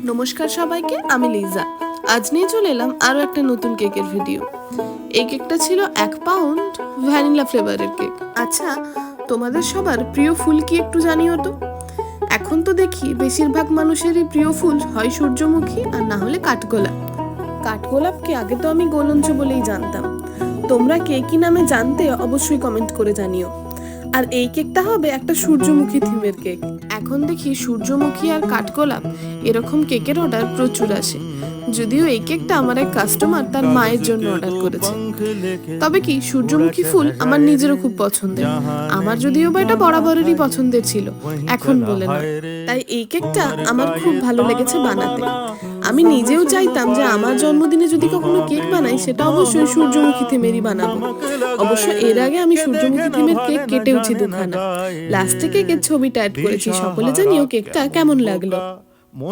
নমস্কার সবাইকে, আমি লিজা। আজ নিয়ে চলে এলাম আরও একটা নতুন কেকের ভিডিও। এই কেকটা ছিল 1 পাউন্ড ভ্যানিলা ফ্লেভারের কেক। আচ্ছা, তোমাদের সবার প্রিয় ফুল কি একটু জানিও তো। এখন তো দেখি বেশিরভাগ মানুষেরই প্রিয় ফুল হয় সূর্যমুখী আর না হলে কাঠগোলাপ। কাঠগোলাপকে আগে তো আমি গোলঞ্চ বলেই জানতাম। তোমরা কে কি নামে জানতে অবশ্যই কমেন্ট করে জানিও। আর এই কেকটা হবে একটা সূর্যমুখী থিমের কেক। এখন দেখি সূর্যমুখী আর কাঠগোলাপ এরকম কেকের অর্ডার প্রচুর আসে। যদিও এই কেকটা আমার এক কাস্টমার তার মায়ের জন্য অর্ডার করেছে। তবে কি সূর্যমুখী ফুল আমার নিজেরও খুব পছন্দের। আমার যদিও বা এটা বরাবরেরই পছন্দের ছিল, এখন বলে না। তাই এই কেকটা আমার খুব ভালো লেগেছে বানাতে। আমি নিজেও চাইতাম যে আমার জন্মদিনে যদি কখনো কেক বানাই সেটা অবশ্যই সূর্যমুখী থিমেরই বানাবো। অবশ্য এর আগে আমি সূর্যমুখী থিমের কেক কেটেওছি দুখানা। লাস্টে কেকের ছবিটা অ্যাড করেছি। সকলে জানিও কেকটা কেমন লাগলো।